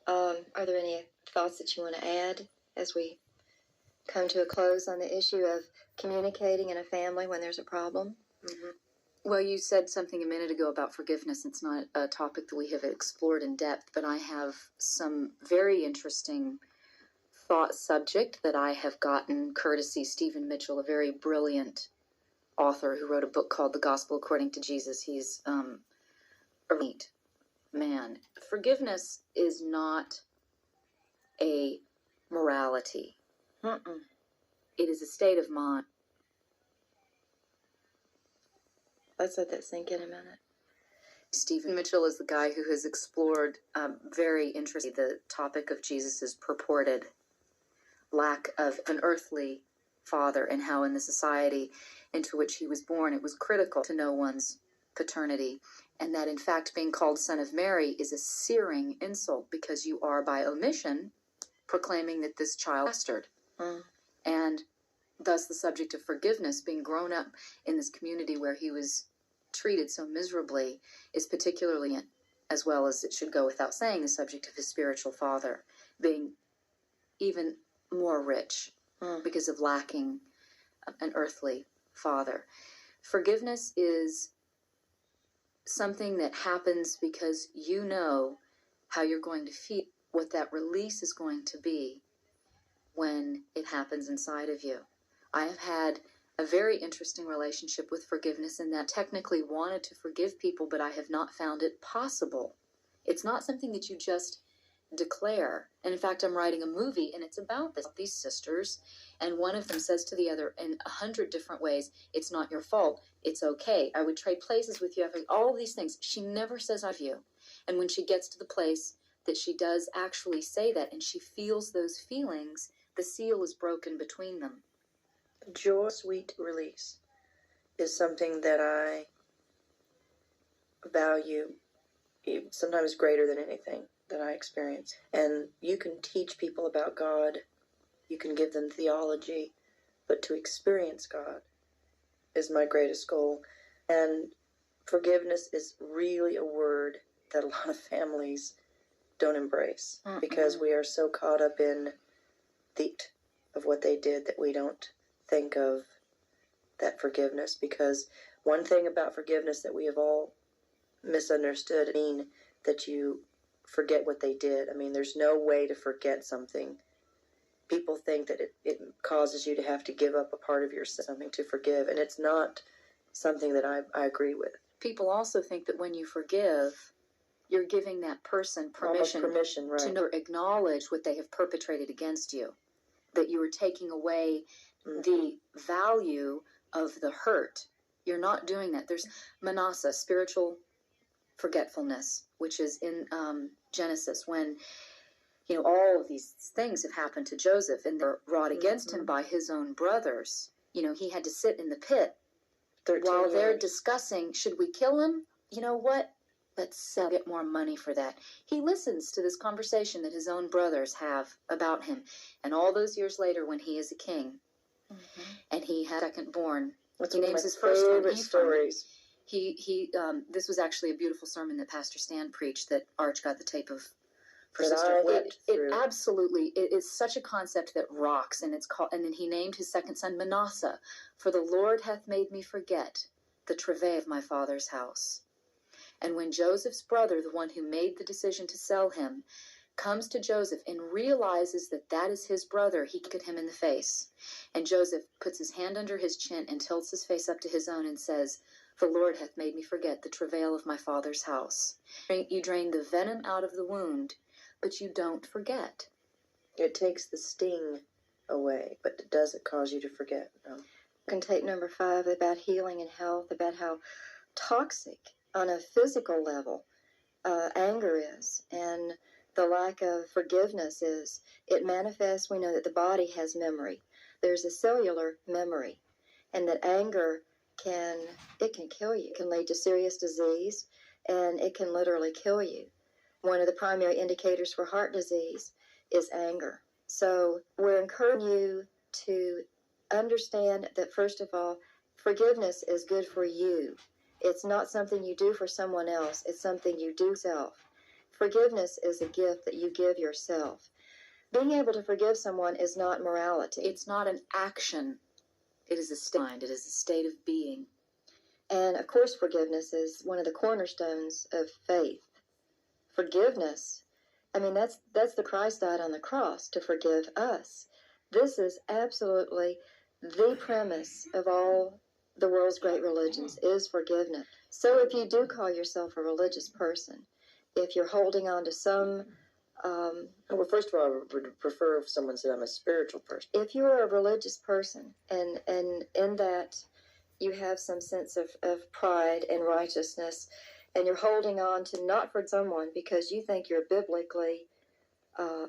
Are there any thoughts that you want to add as we come to a close on the issue of communicating in a family when there's a problem? Mm-hmm. Well, you said something a minute ago about forgiveness. It's not a topic that we have explored in depth, but I have some very interesting thought subject that I have gotten courtesy Stephen Mitchell, a very brilliant author who wrote a book called The Gospel According to Jesus. He's a neat man. Forgiveness is not a morality. It is a state of mind. Let's let that sink in a minute. Stephen Mitchell is the guy who has explored very interestingly the topic of Jesus's purported lack of an earthly father, and how in the society into which he was born, it was critical to know one's paternity, and that in fact being called son of Mary is a searing insult, because you are by omission proclaiming that this child is bastard. And thus the subject of forgiveness, being grown up in this community where he was treated so miserably, is particularly, as well as it should go without saying, the subject of his spiritual father being even more rich because of lacking an earthly father. Forgiveness is something that happens because you know how you're going to feel, what that release is going to be when it happens inside of you. I have had a very interesting relationship with forgiveness in that technically wanted to forgive people, but I have not found it possible. It's not something that you just declare. And in fact, I'm writing a movie, and it's about these sisters, and one of them says to the other in 100 different ways, "It's not your fault. It's okay. I would trade places with you." All of these things. She never says, "I love you." And when she gets to the place that she does actually say that, and she feels those feelings, the seal is broken between them. Joy, sweet release is something that I value sometimes greater than anything that I experience. And you can teach people about God, you can give them theology, but to experience God is my greatest goal. And forgiveness is really a word that a lot of families don't embrace because we are so caught up in the of what they did that we don't think of that forgiveness. Because one thing about forgiveness that we have all misunderstood, that you forget what they did. I mean, there's no way to forget something. People think that it causes you to have to give up a part of yourself, something to forgive, and it's not something that I agree with. People also think that when you forgive, you're giving that person permission right, to acknowledge what they have perpetrated against you, that you are taking away the value of the hurt. You're not doing that. There's Manasseh, spiritual forgetfulness, which is in Genesis, when all of these things have happened to Joseph and they're wrought against him by his own brothers. He had to sit in the pit while they're discussing, should we kill him? You know what? Let's get more money for that. He listens to this conversation that his own brothers have about him. And all those years later, when he is a king, and he had a second born, he names his first one Ephraim. Stories. This was actually a beautiful sermon that Pastor Stan preached that Arch got the tape of for That Sister I Whit. lived It through. absolutely, it is such a concept that rocks, and it's called. And then he named his second son Manasseh, for the Lord hath made me forget the travail of my father's house. And when Joseph's brother, the one who made the decision to sell him, comes to Joseph and realizes that that is his brother, he looked at him in the face. And Joseph puts his hand under his chin and tilts his face up to his own and says, "The Lord hath made me forget the travail of my father's house." You drain the venom out of the wound, but you don't forget. It takes the sting away, but it doesn't cause you to forget. No. And tape number 5 about healing and health, about how toxic on a physical level anger is, and the lack of forgiveness is. It manifests, we know that the body has memory. There's a cellular memory, and that anger can kill you. It can lead to serious disease, and it can literally kill you. One of the primary indicators for heart disease is anger. So we're encouraging you to understand that, first of all, forgiveness is good for you. It's not something you do for someone else. It's something you do self. Forgiveness is a gift that you give yourself. Being able to forgive someone is not morality. It's not an action. It is a state of mind. It is a state of being. And, of course, forgiveness is one of the cornerstones of faith. Forgiveness, I mean, that's the Christ died on the cross to forgive us. This is absolutely the premise of all the world's great religions, is forgiveness. So if you do call yourself a religious person, if you're holding on to some... well, first of all, I would prefer if someone said I'm a spiritual person. If you're a religious person, and in that you have some sense of pride and righteousness, and you're holding on to not for someone because you think you're biblically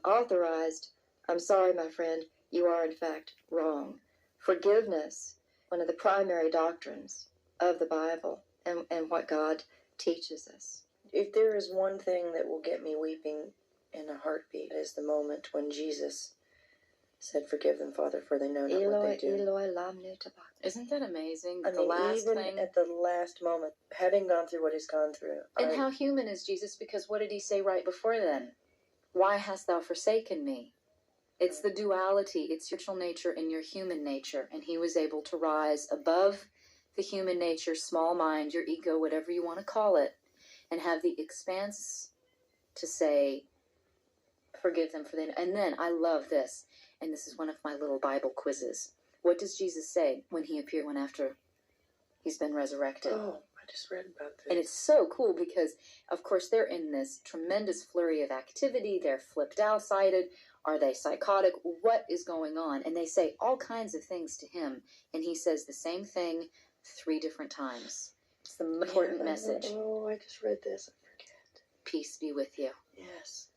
authorized, I'm sorry, my friend, you are in fact wrong. Forgiveness, one of the primary doctrines of the Bible and what God teaches us. If there is one thing that will get me weeping in a heartbeat, it is the moment when Jesus said, "Forgive them, Father, for they know not what they do." Eloi, lamnu tabak. Isn't that amazing? I The mean, last even thing. at the last moment, having gone through what he's gone through. And how human is Jesus? Because what did he say right before then? Why hast thou forsaken me? It's the duality. It's your spiritual nature and your human nature. And he was able to rise above the human nature, small mind, your ego, whatever you want to call it, and have the expanse to say, forgive them for they know. And then I love this. And this is one of my little Bible quizzes. What does Jesus say when he appeared, when after he's been resurrected? Oh, I just read about this. And it's so cool because, of course, they're in this tremendous flurry of activity. They're flipped out-sided. Are they psychotic? What is going on? And they say all kinds of things to him. And he says the same thing 3 different times. It's the important message. Oh, I just read this. I forget. Peace be with you. Yes.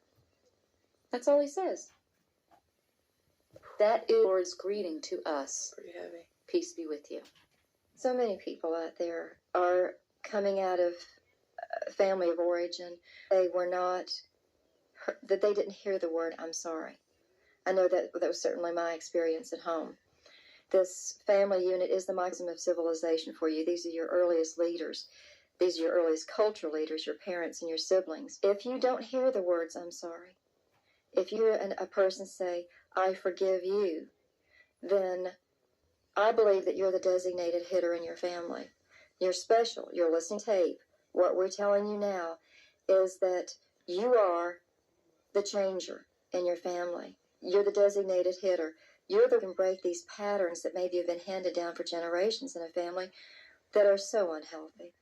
That's all he says. That is the Lord's greeting to us. Pretty heavy. Peace be with you. So many people out there are coming out of family of origin. They were not, that they didn't hear the word, I'm sorry. I know that was certainly my experience at home. This family unit is the maximum of civilization for you. These are your earliest leaders. These are your earliest cultural leaders, your parents and your siblings. If you don't hear the words, I'm sorry, if you hear a person say, I forgive you, then I believe that you're the designated hitter in your family. You're special. You're listening to tape. What we're telling you now is that you are the changer in your family. You're the designated hitter. You're the one who can break these patterns that maybe have been handed down for generations in a family that are so unhealthy.